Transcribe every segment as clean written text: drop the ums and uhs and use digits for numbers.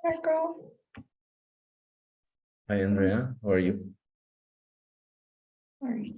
Marco. Hi, Andrea. How are you? All right.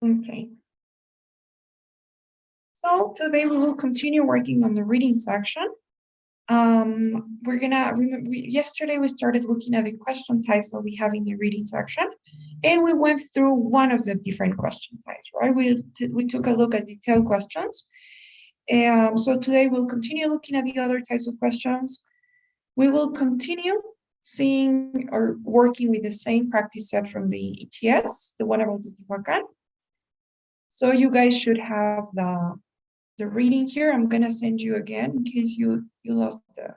Okay. So today we will continue working on the reading section. We're gonna remember yesterday we started looking at the question types that we have in the reading section, and we went through one of the different question types, right? We took a look at detailed questions. So today we'll continue looking at the other types of questions. We will continue seeing or working with the same practice set from the ETS, the one about the Tehuacan. So you guys should have the reading here. I'm gonna send you again in case you lost the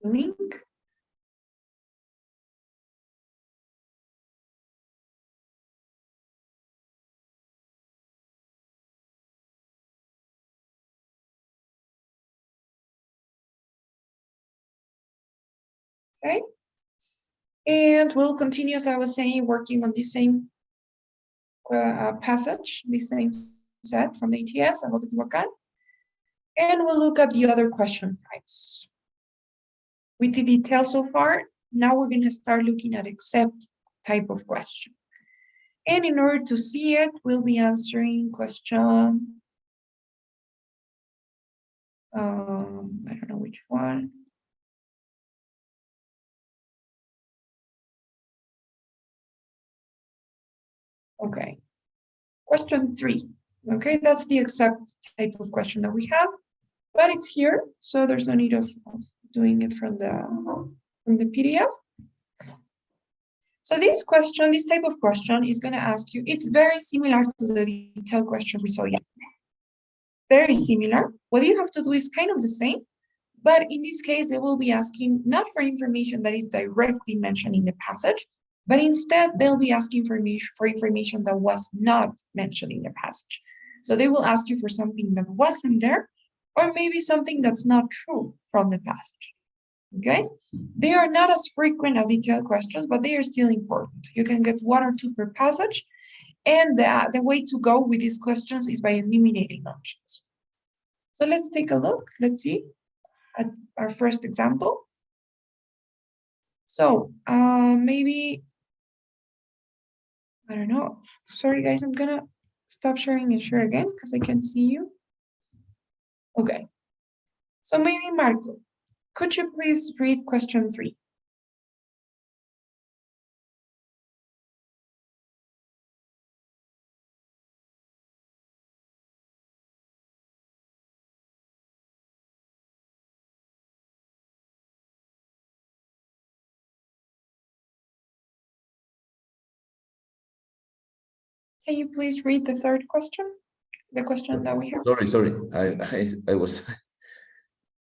link. Okay. And we'll continue, as I was saying, working on the same passage, the same set from the ETS about the Tehuacan. And we'll look at the other question types. With the details so far, now we're going to start looking at except type of question. And in order to see it, we'll be answering question, I don't know which one. Okay, question 3. Okay, that's the except type of question that we have, but it's here, so there's no need of doing it from the PDF. So this question, this type of question is going to ask you, it's very similar to the detailed question we saw yesterday. Very similar. What you have to do is kind of the same, but in this case, they will be asking not for information that is directly mentioned in the passage, but instead they'll be asking for information that was not mentioned in the passage. So they will ask you for something that wasn't there, or maybe something that's not true from the passage. Okay, they are not as frequent as detailed questions, but they are still important. You can get 1 or 2 per passage, and the way to go with these questions is by eliminating options. So let's take a look. Let's see at our first example. So maybe, I don't know. Sorry, guys, I'm gonna stop sharing and share again because I can't see you. Okay. So maybe Marco, could you please read question 3? Can you please read the third question? The question that we have. Sorry. I was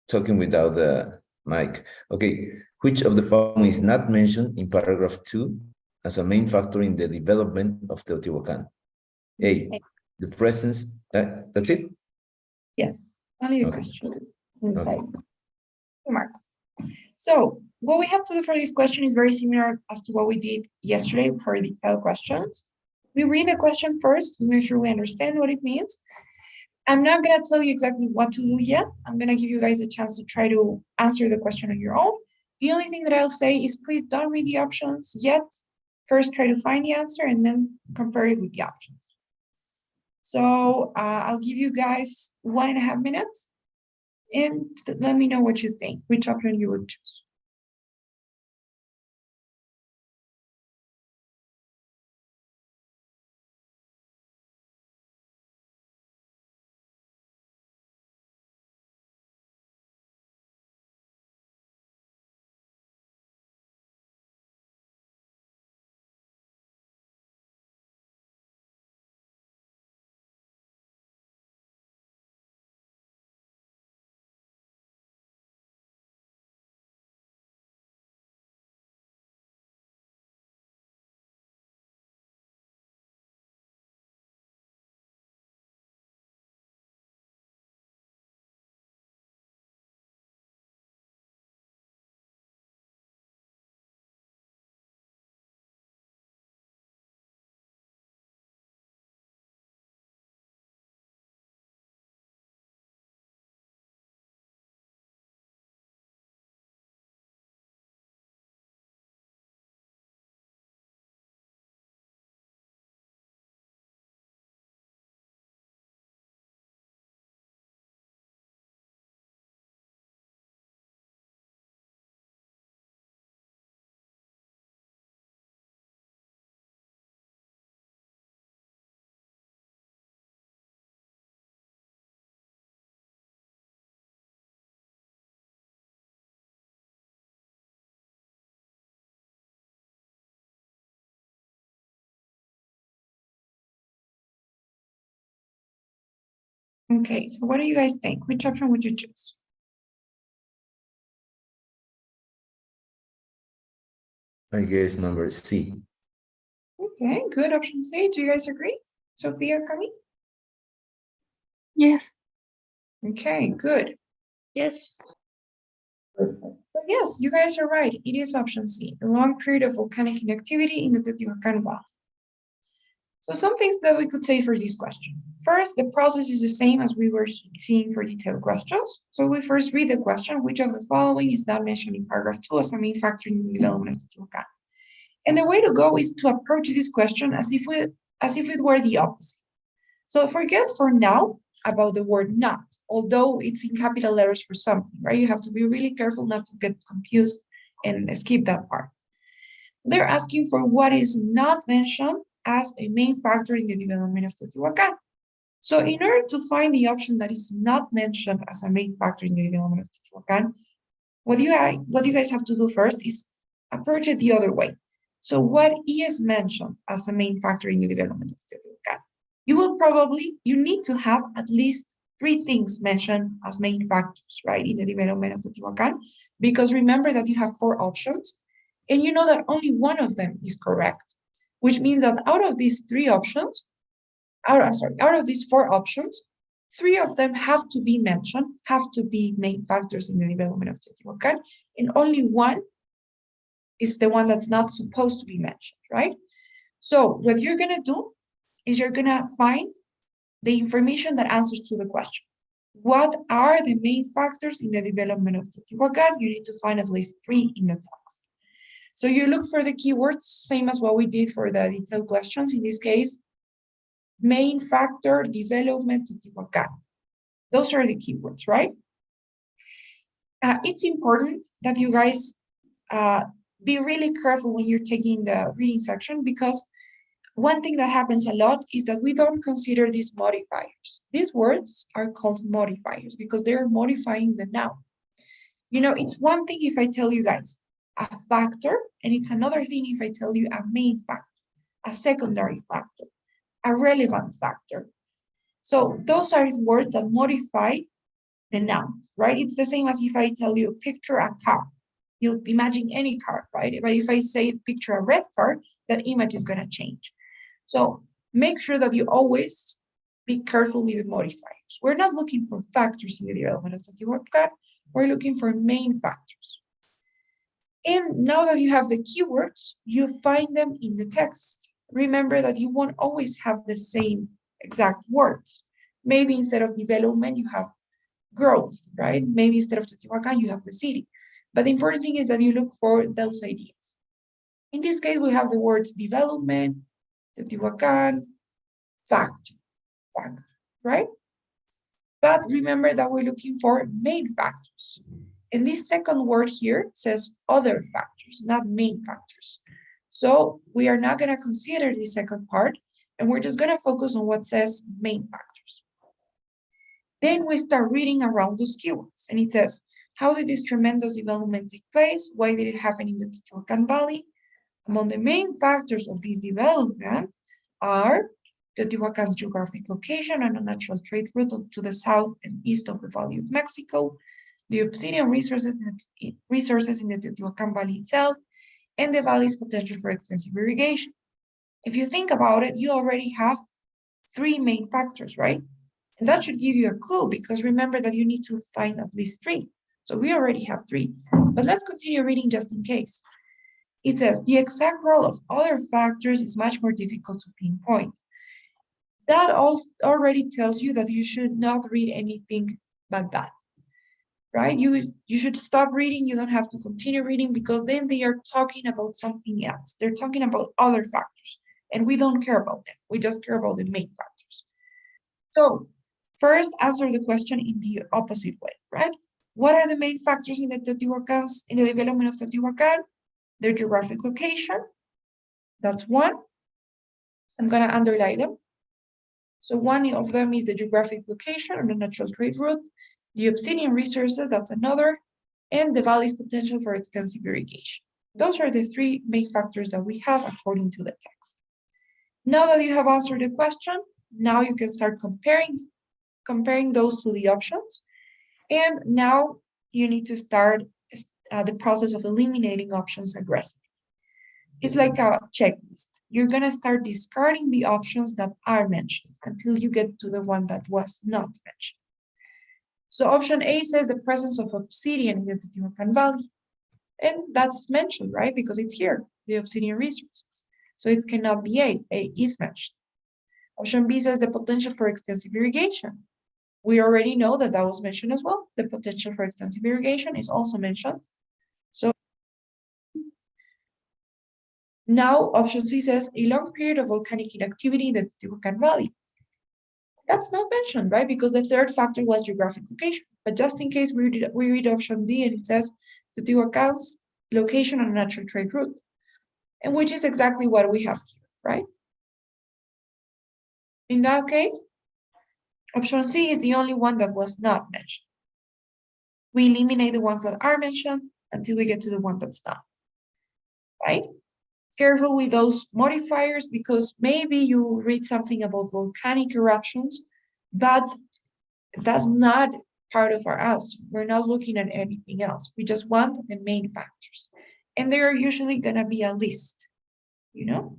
talking without the mic. Okay, which of the following is not mentioned in paragraph 2 as a main factor in the development of Teotihuacan? A, the presence, that's it? Yes, only the Okay. question. Okay. Mark. So what we have to do for this question is very similar as to what we did yesterday for the detailed questions. We read the question first to make sure we understand what it means. I'm not going to tell you exactly what to do yet. I'm going to give you guys a chance to try to answer the question on your own. The only thing that I'll say is please don't read the options yet. First, try to find the answer and then compare it with the options. So I'll give you guys 1.5 minutes. And let me know what you think, which option you would choose. Okay, so what do you guys think? Which option would you choose? I guess number C. Okay, good, option C. Do you guys agree? Sophia, Cami? Yes. Okay, good. Yes. Perfect. So yes, you guys are right. It is option C, a long period of volcanic inactivity in the Teotihuacan Valley. So some things that we could say for this question. First, the process is the same as we were seeing for detailed questions. So we first read the question, which of the following is not mentioned in paragraph 2 as a main factor in the development of Teotihuacan? And the way to go is to approach this question as if it were the opposite. So forget for now about the word not, although it's in capital letters for something, right? You have to be really careful not to get confused and skip that part. They're asking for what is not mentioned as a main factor in the development of Teotihuacan. So in order to find the option that is not mentioned as a main factor in the development of Teotihuacan, what you guys have to do first is approach it the other way. So what is mentioned as a main factor in the development of Teotihuacan? You need to have at least 3 things mentioned as main factors, right, in the development of Teotihuacan, because remember that you have 4 options, and you know that only one of them is correct, which means that out of these 4 options, 3 of them have to be mentioned, have to be main factors in the development of Teotihuacan, and only one is the one that's not supposed to be mentioned, right? So what you're gonna do is you're gonna find the information that answers to the question. What are the main factors in the development of Teotihuacan? You need to find at least 3 in the text. So you look for the keywords, same as what we did for the detailed questions. In this case, main factor development Teotihuacan. Those are the keywords, right? It's important that you guys be really careful when you're taking the reading section, because one thing that happens a lot is that we don't consider these modifiers. These words are called modifiers because they're modifying the noun. You know, it's one thing if I tell you guys a factor, and it's another thing if I tell you a main factor, a secondary factor, a relevant factor. So those are words that modify the noun, right? It's the same as if I tell you picture a car. You'll imagine any car, right? But if I say picture a red car, that image is going to change. So make sure that you always be careful with the modifiers. We're not looking for factors in the development of the Teotihuacan. We're looking for main factors. And now that you have the keywords, you find them in the text. Remember that you won't always have the same exact words. Maybe instead of development, you have growth, right? Maybe instead of Teotihuacan, you have the city. But the important thing is that you look for those ideas. In this case, we have the words development, Teotihuacan, factor, right? But remember that we're looking for main factors. And this second word here says other factors, not main factors. So we are not going to consider the second part, and we're just going to focus on what says main factors. Then we start reading around those keywords, and it says, how did this tremendous development take place? Why did it happen in the Teotihuacan Valley? Among the main factors of this development are Teotihuacan's geographic location and a natural trade route to the south and east of the Valley of Mexico, the obsidian resources in the Teotihuacan Valley itself, and the valley's potential for extensive irrigation. If you think about it, you already have three main factors, right? And that should give you a clue, because remember that you need to find at least three. So we already have three, but let's continue reading just in case. It says, the exact role of other factors is much more difficult to pinpoint. That already tells you that you should not read anything but that, right? You should stop reading. You don't have to continue reading, because then they are talking about something else. They're talking about other factors, and we don't care about them. We just care about the main factors. So first, answer the question in the opposite way, right? What are the main factors in the development of Teotihuacan? Their geographic location. That's one. I'm going to underline them. So one of them is the geographic location or the natural trade route, the obsidian resources, that's another, and the valley's potential for extensive irrigation. Those are the three main factors that we have according to the text. Now that you have answered the question, now you can start comparing those to the options. And now you need to start the process of eliminating options aggressively. It's like a checklist. You're going to start discarding the options that are mentioned until you get to the one that was not mentioned. So option A says the presence of obsidian in the Teotihuacan Valley. And that's mentioned, right? Because it's here, the obsidian resources. So it cannot be A. A is mentioned. Option B says the potential for extensive irrigation. We already know that that was mentioned as well. The potential for extensive irrigation is also mentioned. So now option C says a long period of volcanic inactivity in the Teotihuacan Valley. That's not mentioned, right? Because the third factor was geographic location. But just in case we read option D, and it says Teotihuacan's location on a natural trade route, and which is exactly what we have here, right? In that case, option C is the only one that was not mentioned. We eliminate the ones that are mentioned until we get to the one that's not, right? Careful with those modifiers, because maybe you read something about volcanic eruptions, but that's not part of our answer. We're not looking at anything else. We just want the main factors. And there are usually going to be a list, you know?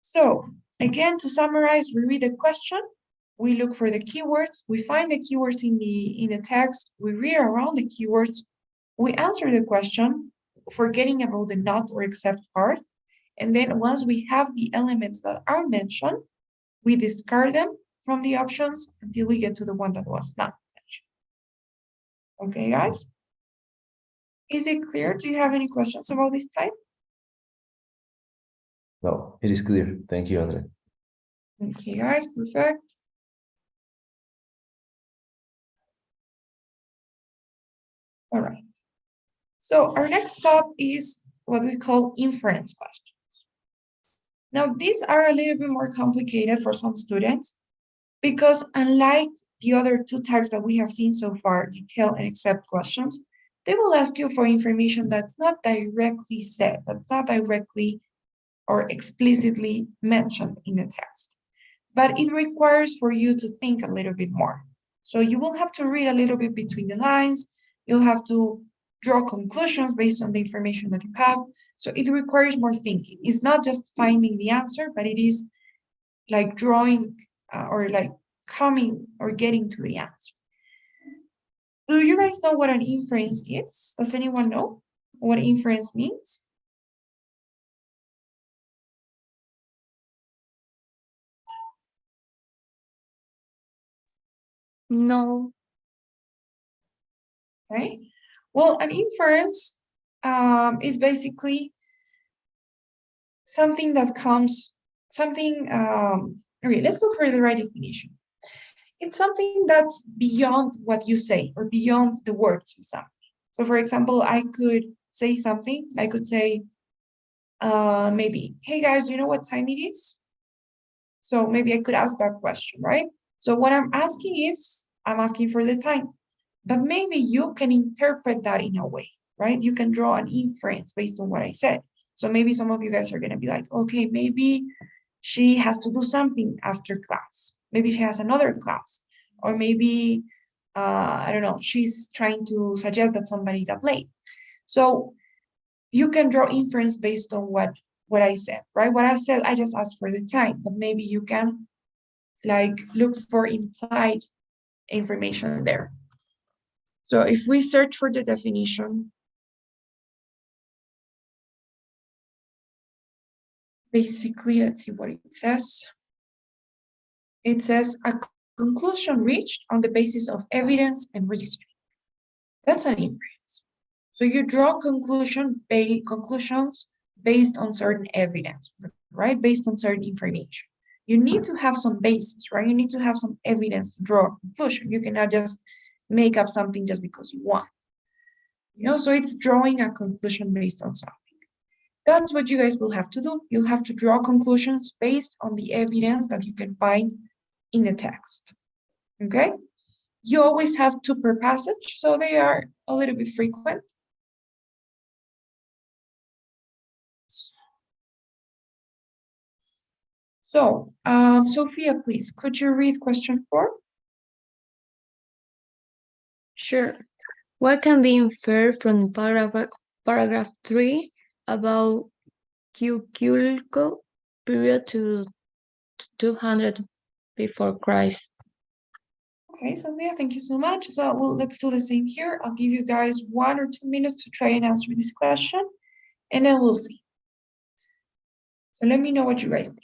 So again, to summarize, we read the question, we look for the keywords, we find the keywords in the text, we read around the keywords, we answer the question, forgetting about the not or except part. And then once we have the elements that are mentioned, we discard them from the options until we get to the one that was not mentioned. Okay, guys? Is it clear? Do you have any questions about this type? No, it is clear. Thank you, Andre. Okay, guys, perfect. All right. So our next stop is what we call inference questions. Now, these are a little bit more complicated for some students, because unlike the other two types that we have seen so far, detail and except questions, they will ask you for information that's not directly said, that's not directly or explicitly mentioned in the text. But it requires for you to think a little bit more. So you will have to read a little bit between the lines. You'll have to draw conclusions based on the information that you have. So it requires more thinking. It's not just finding the answer, but it is like drawing or like coming or getting to the answer. Do you guys know what an inference is? Does anyone know what inference means? No. Right? Well, an inference is basically something that comes, okay, let's look for the right definition. It's something that's beyond what you say or beyond the words you say. So for example, I could say something, I could say, maybe, hey guys, do you know what time it is? So maybe I could ask that question, right? So what I'm asking is, I'm asking for the time, but maybe you can interpret that in a way, right? You can draw an inference based on what I said. So maybe some of you guys are going to be like, okay, maybe she has to do something after class. Maybe she has another class, or maybe, I don't know, she's trying to suggest that somebody got late. So you can draw inference based on what I said, right? What I said, I just asked for the time, but maybe you can like look for implied information there. So if we search for the definition, basically, let's see what it says. It says a conclusion reached on the basis of evidence and reasoning. That's an inference. So you draw conclusions based on certain evidence, right? Based on certain information. You need to have some basis, right? You need to have some evidence to draw a conclusion. You cannot just make up something just because you want. So it's drawing a conclusion based on something. That's what you guys will have to do. You'll have to draw conclusions based on the evidence that you can find in the text. Okay? You always have two per passage, so they are a little bit frequent. So, Sophia, please, could you read question 4? Sure. What can be inferred from paragraph 3 about Cuculco period to 200 before Christ? Okay, Sophia, thank you so much. So let's do the same here. I'll give you guys 1 or 2 minutes to try and answer this question, and then we'll see. So let me know what you guys think.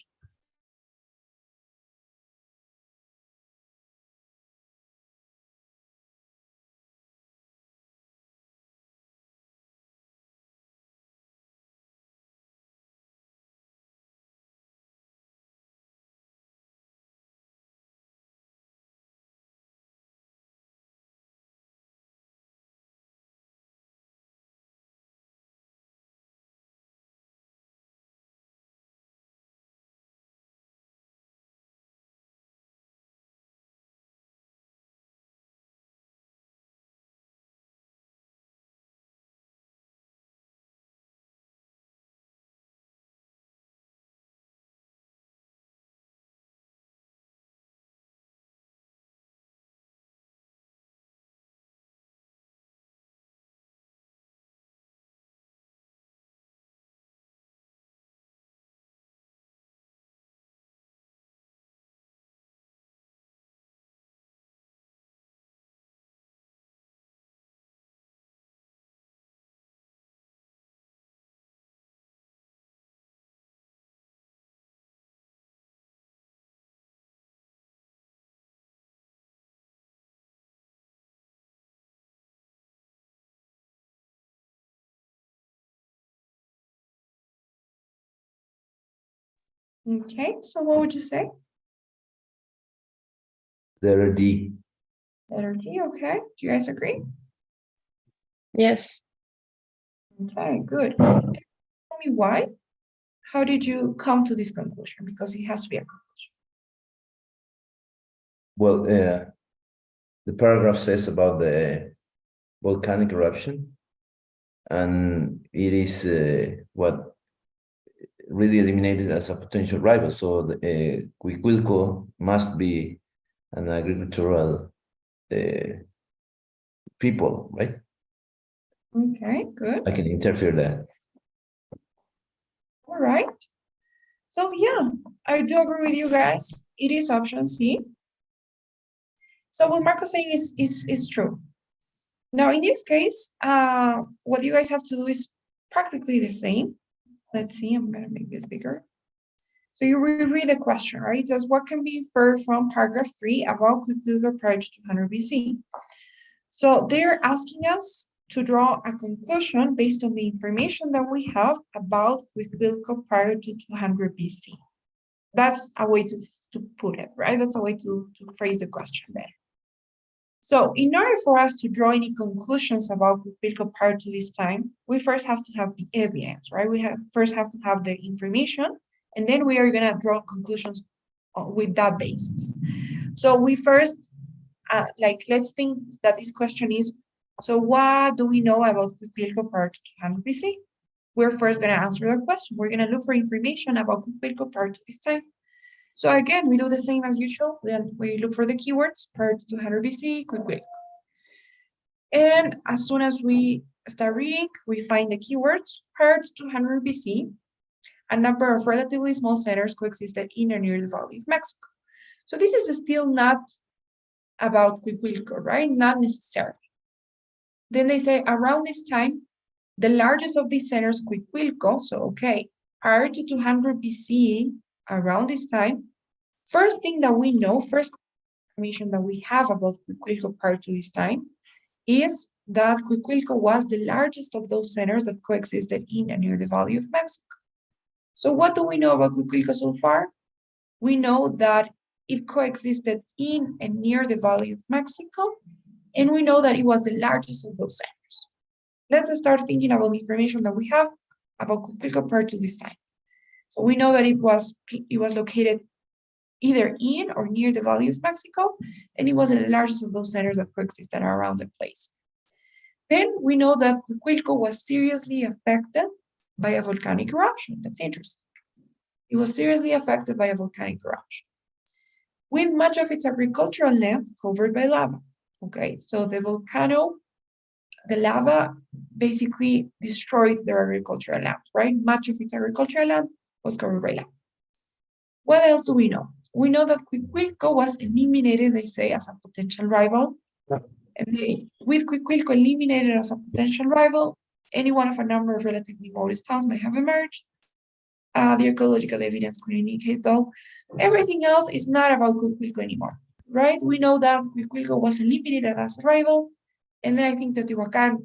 Okay, so what would you say? Letter D. Letter D, okay. Do you guys agree? Yes. Okay, good. Tell me why. How did you come to this conclusion? Because it has to be a conclusion. Well, the paragraph says about the volcanic eruption, and it is what really eliminated as a potential rival. So the Cuicuilco must be an agricultural people, right? Okay, good. I can interfere that. All right. So yeah, I do agree with you guys. It is option C. So what Marco's saying is true. Now in this case, what you guys have to do is practically the same. Let's see, I'm gonna make this bigger. So you reread the question, right? It says, what can be inferred from paragraph 3 about Cuicuilco prior to 200 BC? So they're asking us to draw a conclusion based on the information that we have about Cuicuilco prior to 200 BC. That's a way to put it, right? That's a way to phrase the question better. So in order for us to draw any conclusions about Cuicuilco prior to this time, we first have to have the evidence, right? We first have to have the information, and then we are gonna draw conclusions with that basis. So we first, let's think that this question is, so what do we know about Cuicuilco prior to 200 BC? We're first gonna answer that question. We're gonna look for information about Cuicuilco prior to this time. So again, we do the same as usual. Then we look for the keywords prior to 200 BC, Cuicuilco. And as soon as we start reading, we find the keywords prior to 200 BC. A number of relatively small centers coexisted in or near the Valley of Mexico. So this is still not about Cuicuilco, right? Not necessarily. Then they say around this time, the largest of these centers, Cuicuilco, so okay, prior to 200 BC, around this time, first thing that we know, first information that we have about Cuicuilco prior to this time is that Cuicuilco was the largest of those centers that coexisted in and near the Valley of Mexico. So what do we know about Cuicuilco so far? We know that it coexisted in and near the Valley of Mexico, and we know that it was the largest of those centers. Let's start thinking about the information that we have about Cuicuilco prior to this time. So we know that it was located either in or near the Valley of Mexico, and it was the largest of those centers that coexisted around the place. Then we know that Cuicuilco was seriously affected by a volcanic eruption. That's interesting. It was seriously affected by a volcanic eruption, with much of its agricultural land covered by lava. Okay, so the lava basically destroyed their agricultural land, right? Much of its agricultural land was covered by lava. What else do we know? We know that Cuicuilco was eliminated, they say, as a potential rival. And with Cuicuilco eliminated as a potential rival, any one of a number of relatively modest towns might have emerged. The archaeological evidence could indicate, though, everything else is not about Cuicuilco anymore, right? We know that Cuicuilco was eliminated as a rival, and then I think Teotihuacan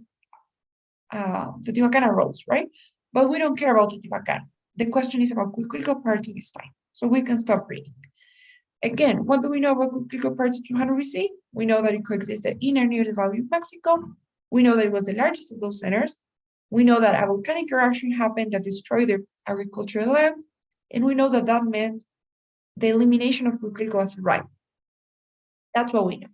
arose, right? But we don't care about Teotihuacan. The question is about Cuicuilco prior to this time, so we can stop reading. Again, what do we know about Cuicuilco prior to 200 BC? We know that it coexisted in or near the Valley of Mexico. We know that it was the largest of those centers. We know that a volcanic eruption happened that destroyed their agricultural land, and we know that that meant the elimination of Cuicuilco as a rival. That's what we know.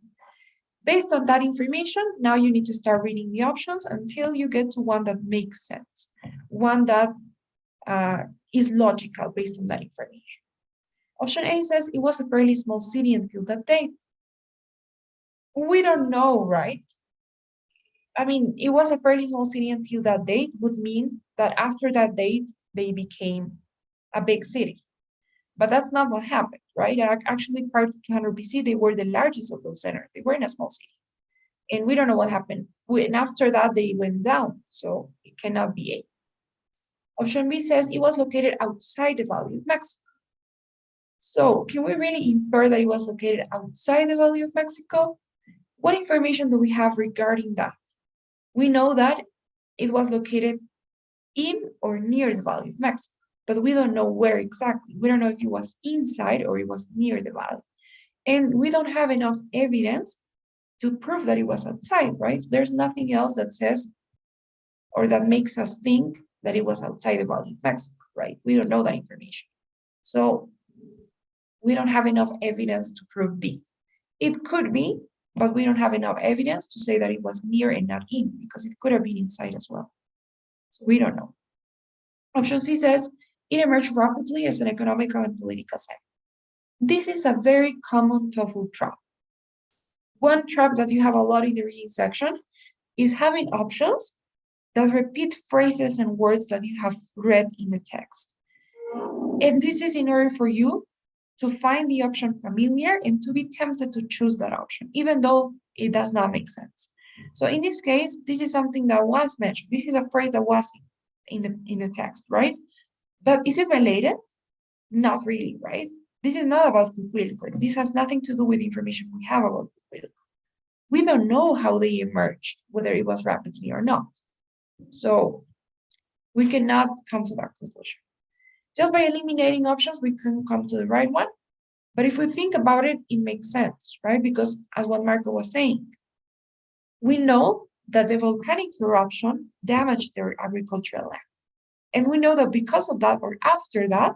Based on that information, now you need to start reading the options until you get to one that makes sense, one that is logical based on that information. Option A says it was a fairly small city until that date. We don't know, right? I mean, it was a fairly small city until that date would mean that after that date, they became a big city. But that's not what happened, right? Actually, prior to 200 BC, they were the largest of those centers. They were in a small city. And we don't know what happened. And after that, they went down. So it cannot be A. Option B says it was located outside the Valley of Mexico. So can we really infer that it was located outside the Valley of Mexico? What information do we have regarding that? We know that it was located in or near the Valley of Mexico, but we don't know where exactly. We don't know if it was inside or it was near the valley. And we don't have enough evidence to prove that it was outside, right? There's nothing else that says or that makes us think that it was outside the Valley of Mexico, right? We don't know that information. So we don't have enough evidence to prove B. It could be, but we don't have enough evidence to say that it was near and not in, because it could have been inside as well. So we don't know. Option C says, it emerged rapidly as an economical and political center. This is a very common TOEFL trap. One trap that you have a lot in the reading section is having options that repeat phrases and words that you have read in the text. And this is in order for you to find the option familiar and to be tempted to choose that option, even though it does not make sense. So in this case, this is something that was mentioned. This is a phrase that was in the text, right? But is it related? Not really, right? This is not about Cuicuilco. This has nothing to do with the information we have about Cuicuilco. We don't know how they emerged, whether it was rapidly or not. So we cannot come to that conclusion. Just by eliminating options, we can come to the right one. But if we think about it, it makes sense, right? Because as what Marco was saying, we know that the volcanic eruption damaged their agricultural land. And we know that because of that, or after that,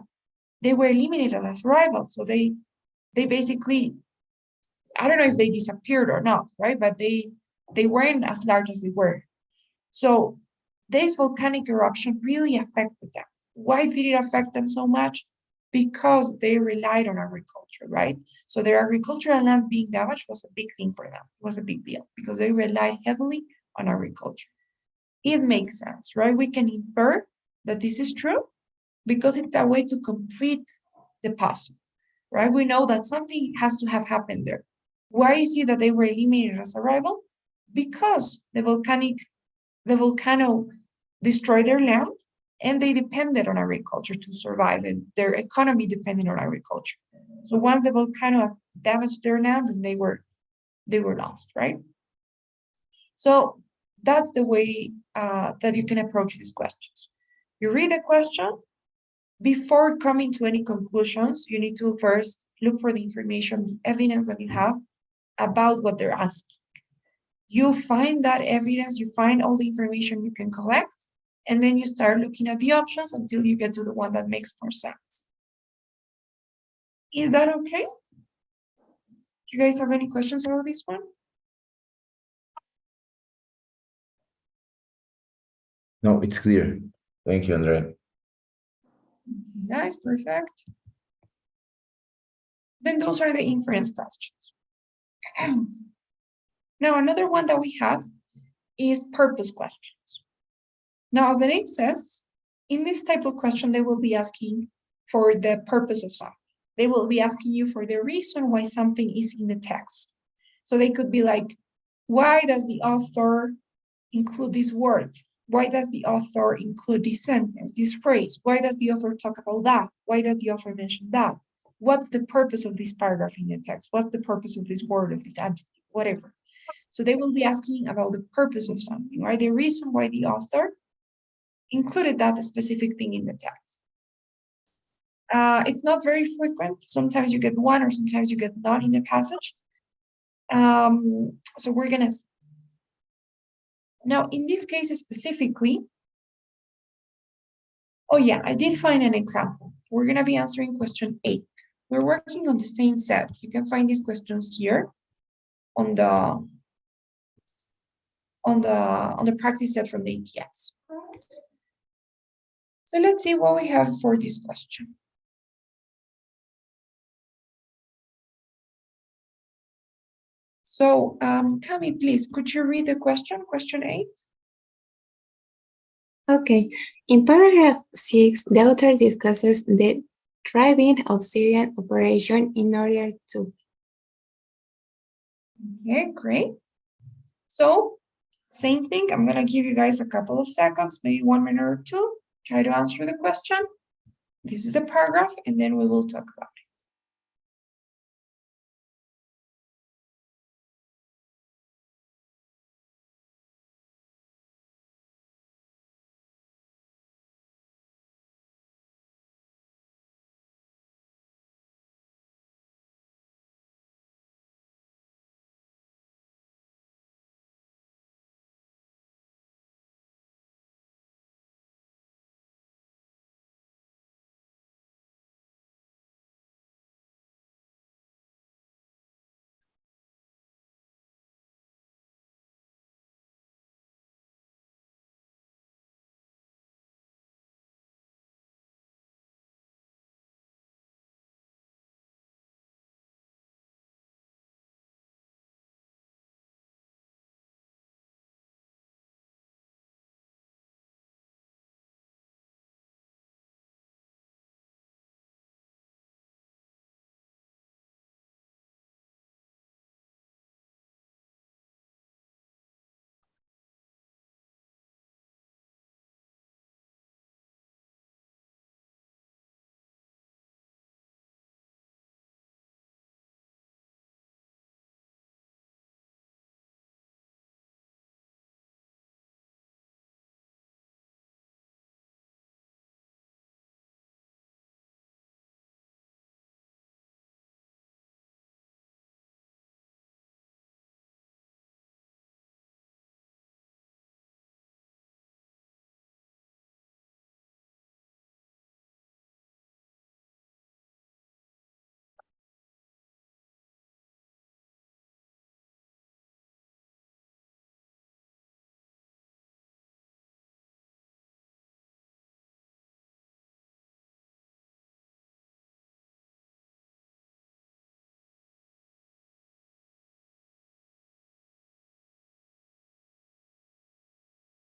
they were eliminated as rivals. So they basically, I don't know if they disappeared or not, right? But they weren't as large as they were. So this volcanic eruption really affected them. Why did it affect them so much? Because they relied on agriculture, right? So their agricultural land being damaged was a big thing for them. It was a big deal because they relied heavily on agriculture. It makes sense, right? We can infer that this is true because it's a way to complete the puzzle, right? We know that something has to have happened there. Why is it that they were eliminated as a rival? Because the volcano destroyed their land and they depended on agriculture to survive, and their economy depended on agriculture. So once the volcano damaged their land, then they were lost, right? So that's the way that you can approach these questions. You read the question. Before coming to any conclusions, you need to first look for the information, the evidence that you have about what they're asking. You find that evidence, you find all the information you can collect, and then you start looking at the options until you get to the one that makes more sense. Is that okay? Do you guys have any questions about this one? No, it's clear. Thank you, Andrea. Nice, perfect. Then those are the inference questions. Now, another one that we have is purpose questions. Now, as the name says, in this type of question, they will be asking for the purpose of something. They will be asking you for the reason why something is in the text. So they could be like, why does the author include this word? Why does the author include this sentence, this phrase? Why does the author talk about that? Why does the author mention that? What's the purpose of this paragraph in the text? What's the purpose of this word, of this adjective, whatever? So they will be asking about the purpose of something, right? The reason why the author included that specific thing in the text. It's not very frequent. Sometimes you get one or sometimes you get none in the passage. So we're gonna, now in this case specifically, oh yeah, I did find an example. We're gonna be answering question 8. We're working on the same set. You can find these questions here on the practice set from the ATS. So let's see what we have for this question. So, Cami, please, could you read the question 8? Okay. In paragraph 6, the author discusses the driving obsidian operation in order to. Okay, great. So, same thing. I'm going to give you guys a couple of seconds, maybe 1 minute or 2. Try to answer the question. This is the paragraph, and then we will talk about it.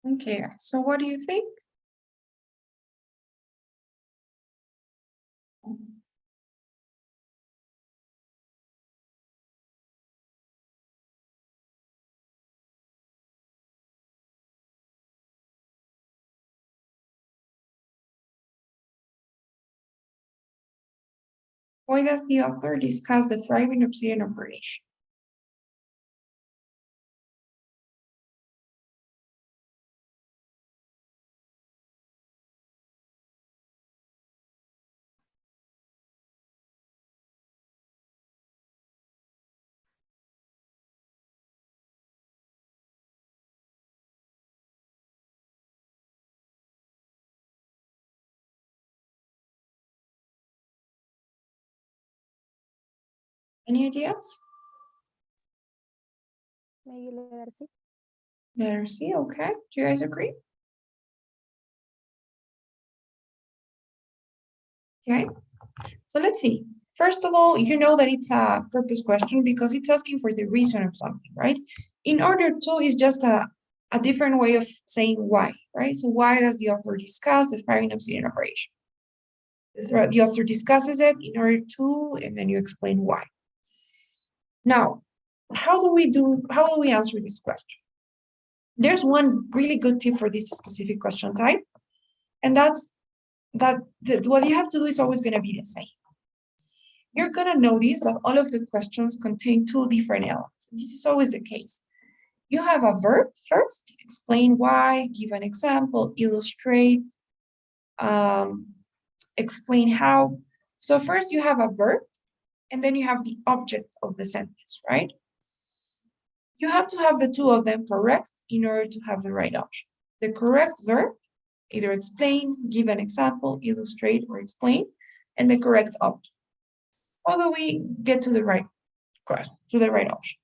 Okay, so what do you think? Why does the author discuss the thriving obsidian operation? Any ideas? Maybe letter C. Letter C, okay. Do you guys agree? Okay, so let's see. First of all, you know that it's a purpose question because it's asking for the reason of something, right? In order to is just a different way of saying why, right? So why does the author discuss the thriving obsidian operation? The author discusses it in order to, and then you explain why. Now, how do we answer this question? There's one really good tip for this specific question type, and that's that what you have to do is always going to be the same. You're going to notice that all of the questions contain two different elements. This is always the case. You have a verb first, explain why, give an example, illustrate, explain how. So first you have a verb, and then you have the object of the sentence, right? You have to have the two of them correct in order to have the right option. The correct verb, either explain, give an example, illustrate, or explain, and the correct object. Although we get to the right question, to the right option.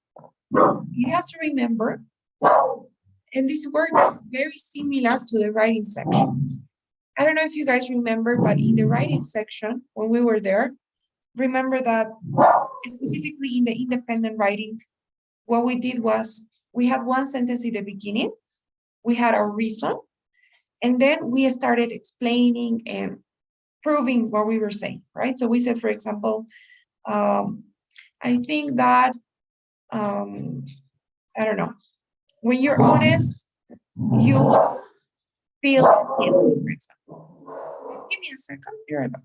You have to remember, and this works very similar to the writing section. I don't know if you guys remember, but in the writing section, when we were there, remember that specifically in the independent writing, what we did was we had one sentence in the beginning, we had our reason, and then we started explaining and proving what we were saying, right? So we said, for example, I think that, I don't know, when you're honest, you feel guilty, for example. Just give me a second, be right back.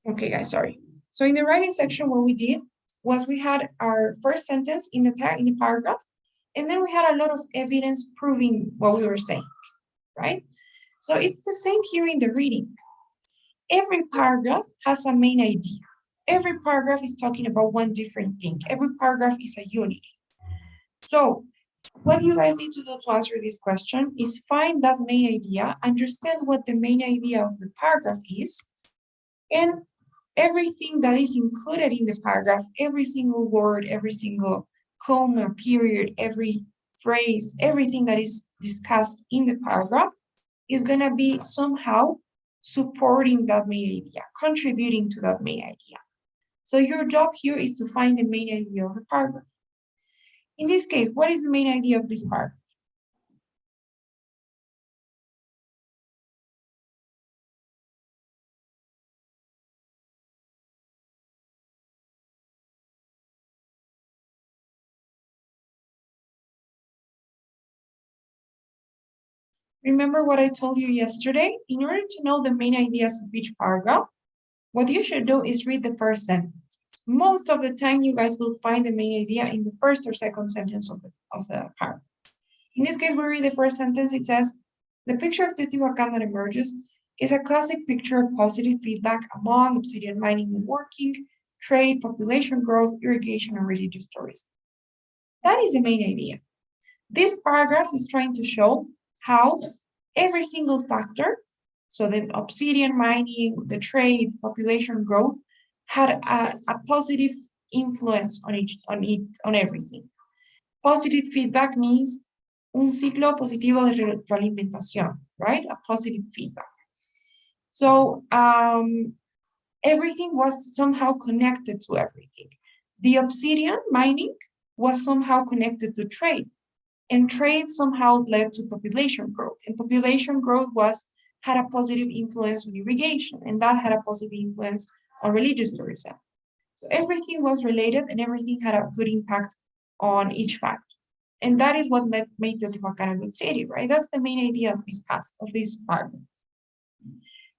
Okay, guys, sorry. So in the writing section, what we did was we had our first sentence in the paragraph, and then we had a lot of evidence proving what we were saying, right? So it's the same here in the reading. Every paragraph has a main idea. Every paragraph is talking about one different thing. Every paragraph is a unity. So what you guys need to do to answer this question is find that main idea, understand what the main idea of the paragraph is, and everything that is included in the paragraph, every single word, every single comma, period, every phrase, everything that is discussed in the paragraph is going to be somehow supporting that main idea, contributing to that main idea. So your job here is to find the main idea of the paragraph. In this case, what is the main idea of this paragraph? Remember what I told you yesterday? In order to know the main ideas of each paragraph, what you should do is read the first sentence. Most of the time, you guys will find the main idea in the first or second sentence of the paragraph. In this case, we read the first sentence. It says, the picture of Teotihuacan that emerges is a classic picture of positive feedback among obsidian mining and working, trade, population growth, irrigation, and religious tourism. That is the main idea. This paragraph is trying to show how every single factor, so the obsidian mining, the trade, population growth, had a positive influence on everything. Positive feedback means un ciclo positivo de retroalimentación, right? A positive feedback. So everything was somehow connected to everything. The obsidian mining was somehow connected to trade, and trade somehow led to population growth, and population growth had a positive influence on irrigation, and that had a positive influence on religious tourism. So everything was related, and everything had a good impact on each factor. And that is what made Teotihuacan a good city, right? That's the main idea of this part.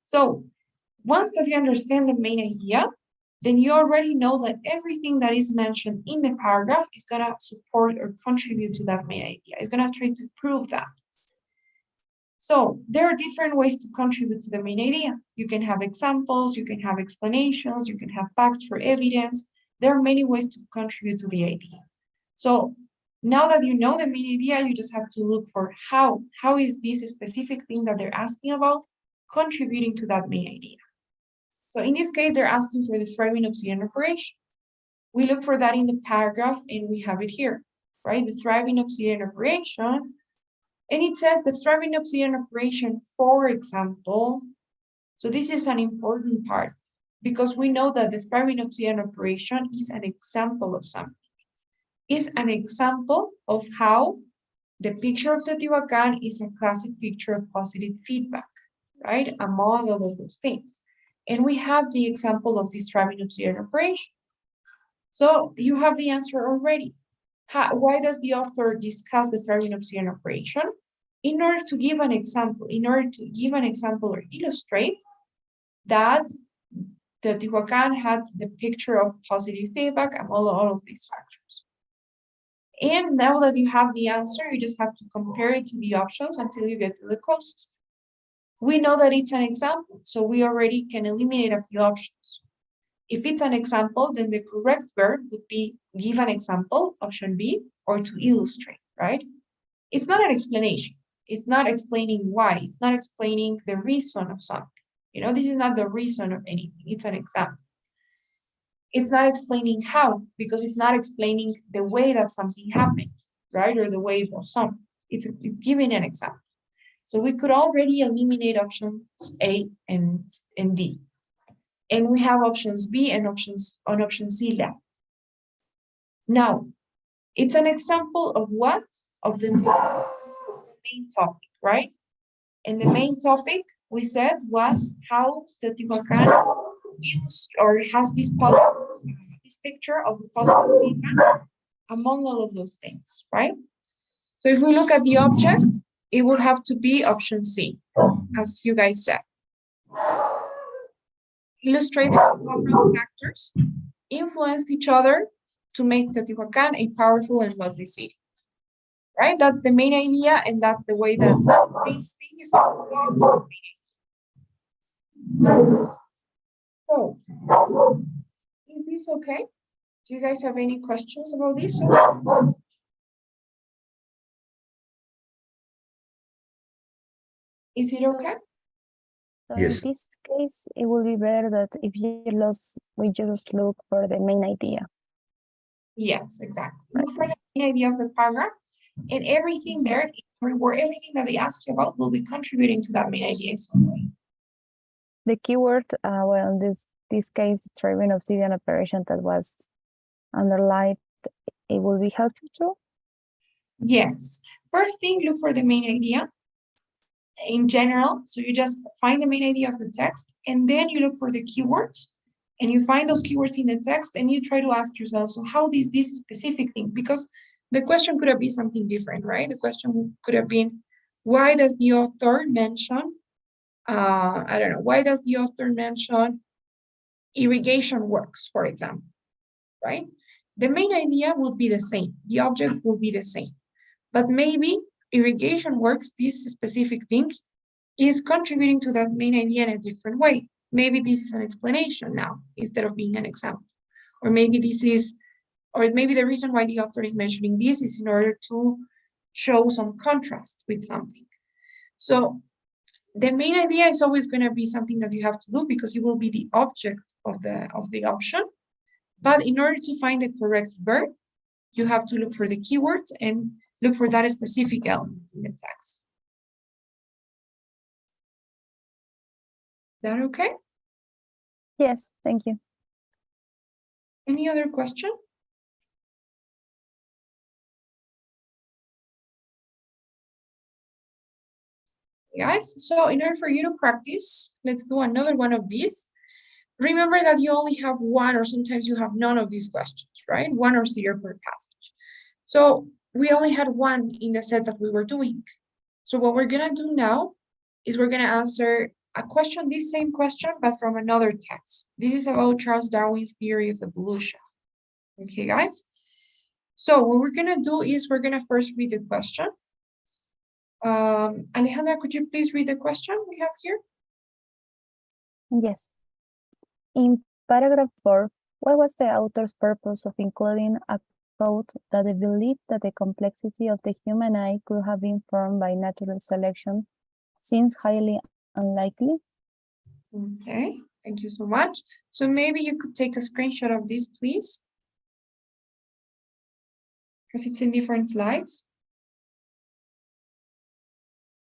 So once that you understand the main idea, then you already know that everything that is mentioned in the paragraph is going to support or contribute to that main idea. It's going to try to prove that. So there are different ways to contribute to the main idea. You can have examples, you can have explanations, you can have facts for evidence. There are many ways to contribute to the idea. So now that you know the main idea, you just have to look for how is this specific thing that they're asking about contributing to that main idea. So in this case, they're asking for the thriving obsidian operation. We look for that in the paragraph and we have it here, right? The thriving obsidian operation. And it says the thriving obsidian operation, for example. So this is an important part because we know that the thriving obsidian operation is an example of something. Is an example of how the picture of Teotihuacan is a classic picture of positive feedback, right? Among all of those things. And we have the example of this thriving obsidian operation. So you have the answer already. Why does the author discuss the thriving obsidian operation? In order to give an example, or illustrate that Teotihuacan had the picture of positive feedback among all of these factors. And now that you have the answer, you just have to compare it to the options until you get to the closest. We know that it's an example, so we already can eliminate a few options. If it's an example, then the correct verb would be give an example, option B, or to illustrate, right? It's not an explanation. It's not explaining why. It's not explaining the reason of something. This is not the reason of anything. It's an example. It's not explaining how, because it's not explaining the way that something happened, right? Or the way of something. It's giving an example. So we could already eliminate options A and D. And we have options B and option C left. Now, it's an example of what? Of the main topic, right? And the main topic we said was how Teotihuacan has this picture of the positive feedback among all of those things, right? So if we look at the object, it will have to be option C, as you guys said. Illustrate how several factors influenced each other to make Teotihuacan a powerful and wealthy city. Right? That's the main idea, and that's the way that this thing is going. So, is this okay? Do you guys have any questions about this? Is it okay? So Yes. in this case, it will be better that if you lost, we just look for the main idea. Yes, exactly. Look for the main idea of the paragraph, and everything there, everything that they ask you about will be contributing to that main idea in some way. The keyword, well, in this case, thriving obsidian operation that was underlined, it will be helpful too. Yes. First thing, look for the main idea in general. So you just find the main idea of the text, and then you look for the keywords, and you find those keywords in the text, and you try to ask yourself, so how this specific thing, because the question could have been something different, right? The question could have been, why does the author mention, I don't know, why does the author mention irrigation works, for example, right? The main idea will be the same. The object will be the same. But maybe irrigation works, this specific thing, is contributing to that main idea in a different way. Maybe this is an explanation now, instead of being an example. Or maybe maybe the reason why the author is mentioning this is in order to show some contrast with something. So the main idea is always going to be something that you have to do because it will be the object of the option. But in order to find the correct verb, you have to look for the keywords and look for that specific element in the text. That okay? Yes, thank you. Any other question? Guys, so in order for you to practice, let's do another one of these. Remember that you only have one or sometimes you have none of these questions, right? One or zero per passage. So we only had one in the set that we were doing. So what we're gonna do now is we're gonna answer a question, this same question, but from another text. This is about Charles Darwin's theory of evolution. Okay, guys? So what we're gonna do is we're gonna first read the question. Alejandra, could you please read the question we have here? Yes. In paragraph 4, what was the author's purpose of including a quote that the belief that the complexity of the human eye could have been formed by natural selection seems highly unlikely? Okay, thank you so much. So maybe you could take a screenshot of this, please. Because it's in different slides.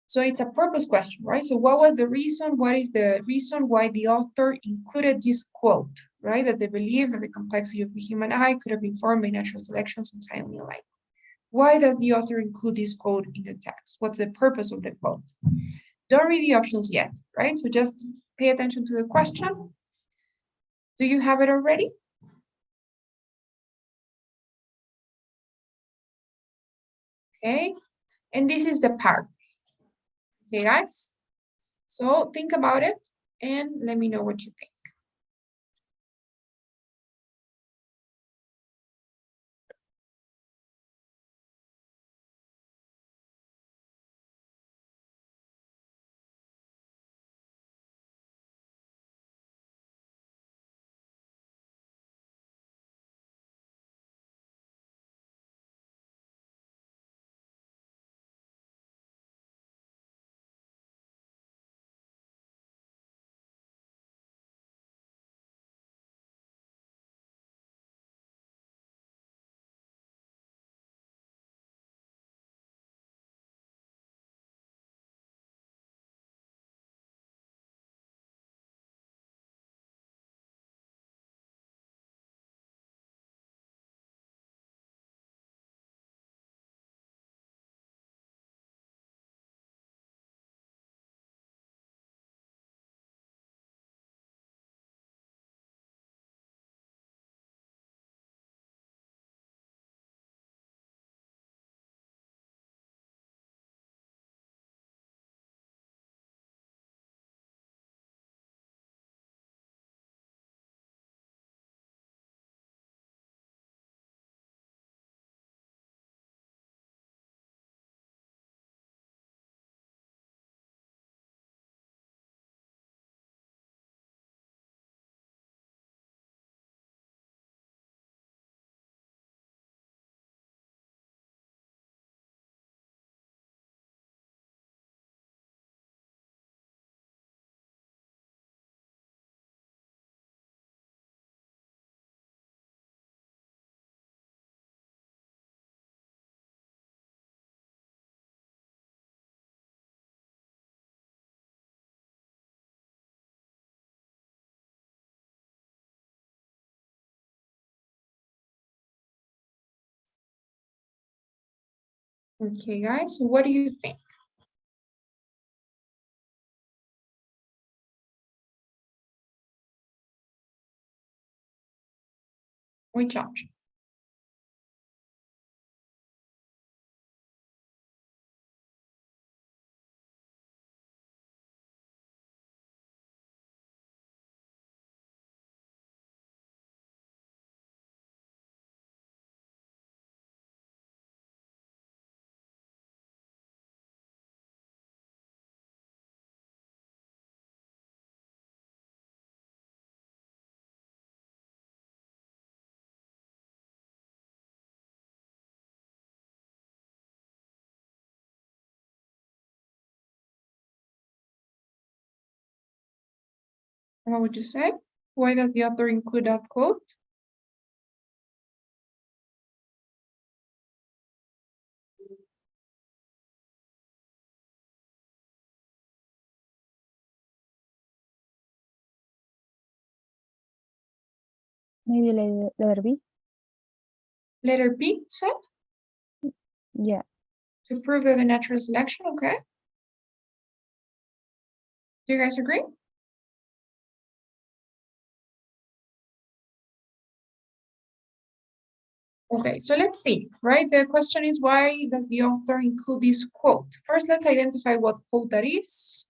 So it's a purpose question, right? So what was the reason? What is the reason why the author included this quote, right? That they believe that the complexity of the human eye could have been formed by natural selection sometime in life. Why does the author include this quote in the text? What's the purpose of the quote? Don't read the options yet, right? So just pay attention to the question. Do you have it already? Okay, and this is the paragraph. Okay, guys? So think about it and let me know what you think. Okay, guys, what do you think? Which option? What would you say? Why does the author include that quote? Maybe letter B? Letter B, said? Yeah. To prove that the natural selection, okay? Do you guys agree? Okay, so let's see, right? The question is, why does the author include this quote? First, let's identify what quote that is.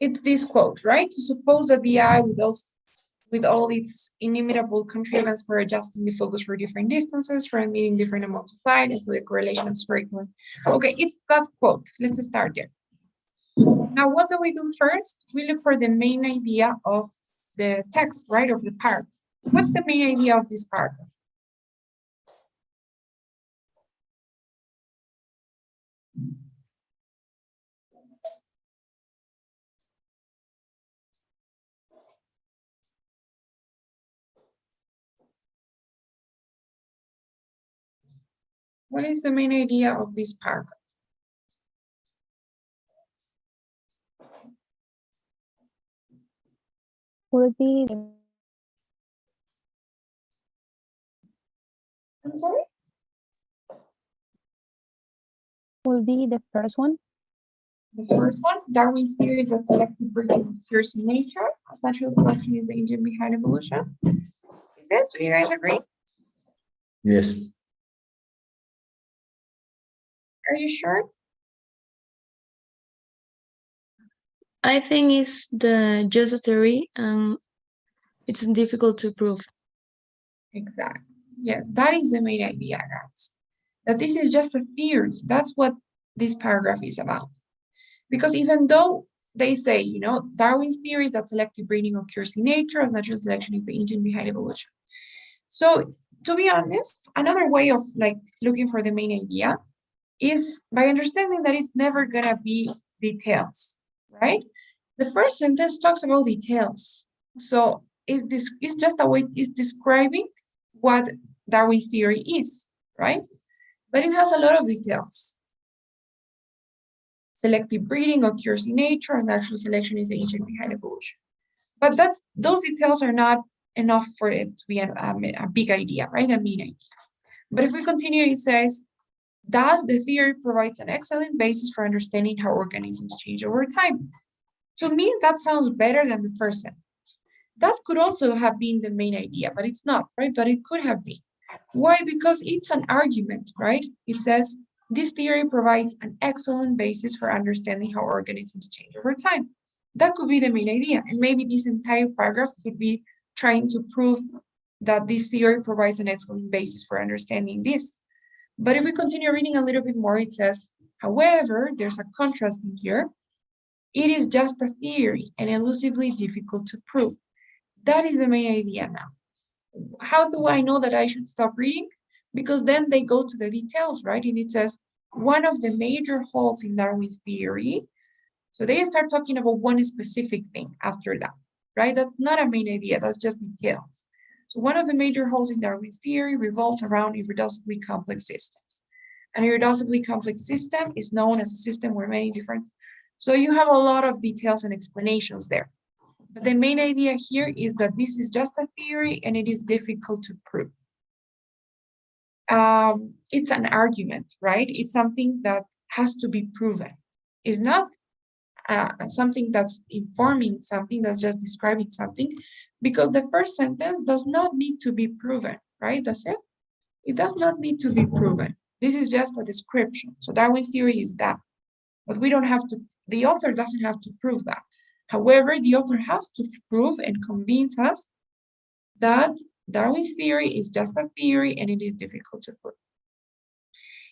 It's this quote, right? To suppose that the eye with all its inimitable contrivance for adjusting the focus for different distances, for emitting different amounts of light, and for the correlation of spherical. Okay, it's that quote. Let's start there. Now, what do we do first? We look for the main idea of the text, right, of the paragraph. What's the main idea of this paragraph? What is the main idea of this paragraph? Will it be I'm sorry? the first one? The first one, Darwin's theory that selective breeding occurs in nature. Natural selection is the engine behind evolution. Is it? Do you guys agree? Yes. Are you sure? I think it's just a theory and it's difficult to prove. Exactly. Yes, that is the main idea, guys. That this is just a theory. That's what this paragraph is about. Because even though they say, you know, Darwin's theory is that selective breeding occurs in nature, as natural selection is the engine behind evolution. So to be honest, another way of like looking for the main idea is by understanding that it's never gonna be details, right? The first sentence talks about details. So is this is just a way it's describing what Darwin's theory is, right? But it has a lot of details. Selective breeding occurs in nature, and natural selection is the engine behind evolution. But those details are not enough for it to be a big idea, right? A main idea. But if we continue, it says, thus the theory provides an excellent basis for understanding how organisms change over time. To me, that sounds better than the first sentence. That could also have been the main idea, but it's not, right? But it could have been. Why? Because it's an argument, right? It says, this theory provides an excellent basis for understanding how organisms change over time. That could be the main idea. And maybe this entire paragraph could be trying to prove that this theory provides an excellent basis for understanding this. But if we continue reading a little bit more, it says, however, there's a contrast in here. It is just a theory and elusively difficult to prove. That is the main idea now. How do I know that I should stop reading? Because then they go to the details, right? And it says, one of the major holes in Darwin's theory. So they start talking about one specific thing after that, right? That's not a main idea, that's just details. So one of the major holes in Darwin's theory revolves around irreducibly complex systems. An irreducibly complex system is known as a system where many different, so you have a lot of details and explanations there. But the main idea here is that this is just a theory and it is difficult to prove. It's an argument, right? It's something that has to be proven. It's not something that's informing something, that's just describing something, because the first sentence does not need to be proven, right? That's it. It does not need to be proven. This is just a description. So Darwin's theory is that, but we don't have to, the author doesn't have to prove that. However, the author has to prove and convince us that Darwin's theory is just a theory and it is difficult to prove.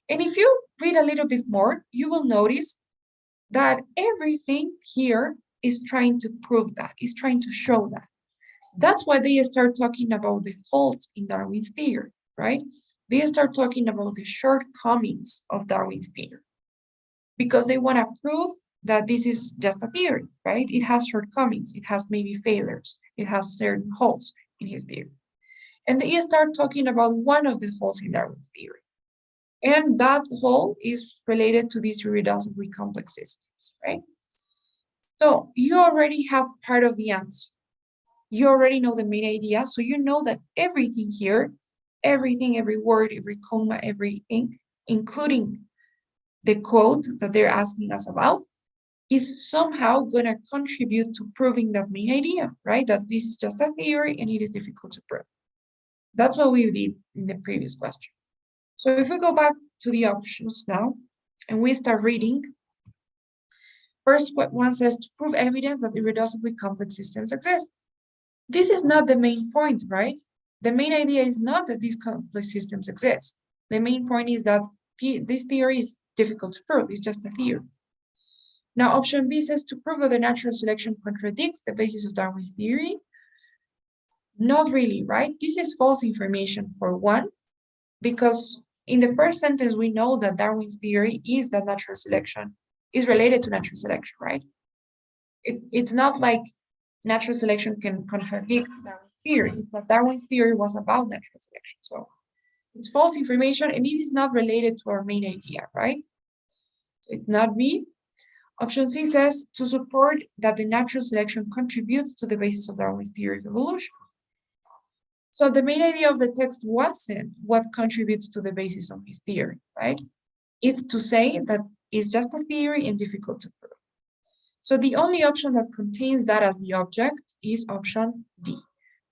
And if you read a little bit more, you will notice that everything here is trying to prove that, is trying to show that. That's why they start talking about the faults in Darwin's theory, right? They start talking about the shortcomings of Darwin's theory because they want to prove that this is just a theory, right? It has shortcomings, it has maybe failures, it has certain holes in his theory. And they start talking about one of the holes in Darwin's theory. And that hole is related to these irreducibly complex systems, right? So you already have part of the answer. you already know the main idea, so you know that everything here, everything, every word, every comma, everything, including the quote that they're asking us about, is somehow going to contribute to proving that main idea, right? That this is just a theory and it is difficult to prove. That's what we did in the previous question. So if we go back to the options now, and we start reading, first one says to prove evidence that irreducibly complex systems exist. This is not the main point, right? The main idea is not that these complex systems exist. The main point is that this theory is difficult to prove, it's just a theory. Now, option B says to prove that the natural selection contradicts the basis of Darwin's theory. Not really, right? This is false information for one, because in the first sentence, we know that Darwin's theory is that natural selection is related to natural selection, right? It's not like natural selection can contradict Darwin's theory. It's that Darwin's theory was about natural selection. So it's false information and it is not related to our main idea, right? It's not B. Option C says to support that the natural selection contributes to the basis of Darwin's theory of evolution. So the main idea of the text wasn't what contributes to the basis of his theory, right? It's to say that it's just a theory and difficult to prove. So the only option that contains that as the object is option D,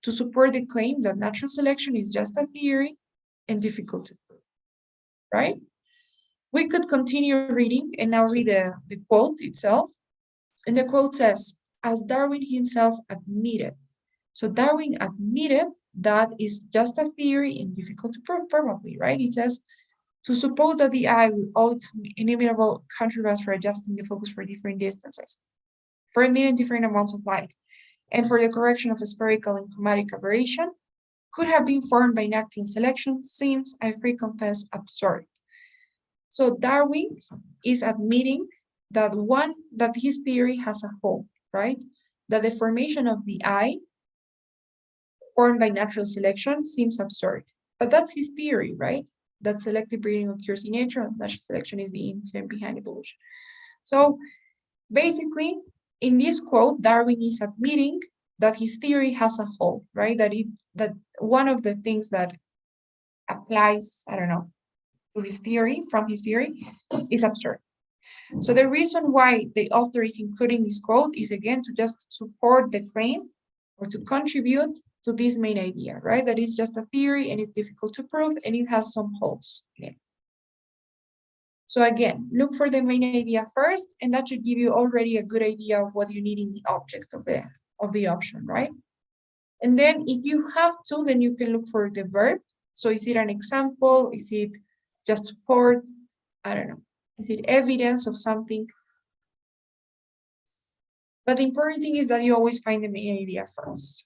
to support the claim that natural selection is just a theory and difficult to prove, right? We could continue reading and now read the quote itself. And the quote says, as Darwin himself admitted. So Darwin admitted that is just a theory and difficult to prove, probably, right? It says, to suppose that the eye will owe inimitable contrast for adjusting the focus for different distances, for emitting different amounts of light, and for the correction of a spherical and chromatic aberration, could have been formed by natural selection, seems, I free confess, absurd. So Darwin is admitting that his theory has a hole, right? That the formation of the eye formed by natural selection seems absurd. But that's his theory, right? That selective breeding occurs in nature and natural selection is the intent behind evolution. So basically, in this quote, Darwin is admitting that his theory has a hole, right? That one of the things that applies, I don't know, to his theory, from his theory, is absurd. So the reason why the author is including this quote is again to just support the claim or to contribute to this main idea, right? That is just a theory and it's difficult to prove and it has some holes in it. So again, look for the main idea first, and that should give you already a good idea of what you need in the object of the option, right? And then if you have to, then you can look for the verb. So is it an example? Is it just support? I don't know. Is it evidence of something? But the important thing is that you always find the main idea first.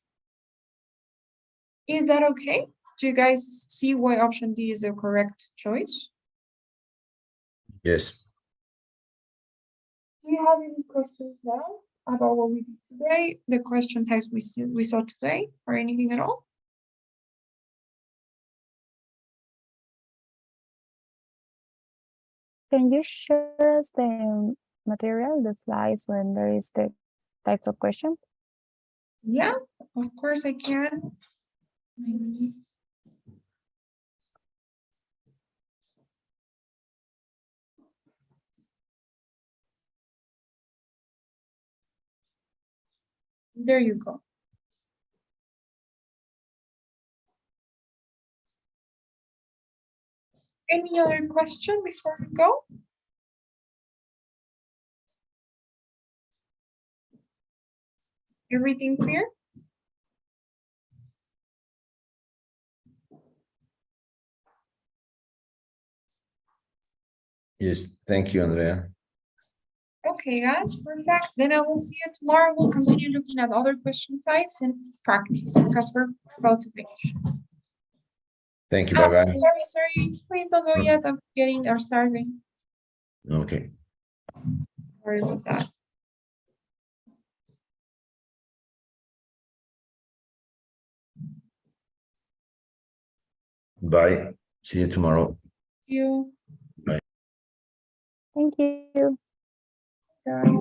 Is that okay? Do you guys see why option D is the correct choice? Yes. Do you have any questions now about what we did today, the question types we saw today, or anything at all? Can you share us the material, the slides, when there is the types of question? Yeah, of course I can. There you go. Any other question before we go? Everything clear? Yes, thank you, Andrea. Okay, guys, perfect. Then I will see you tomorrow. We'll continue looking at other question types and practice because we're about to finish. Thank you, bye-bye. Sorry. Please don't go yet. I'm getting our survey. Okay. Sorry about that. Bye. See you tomorrow. You Thank you. guys.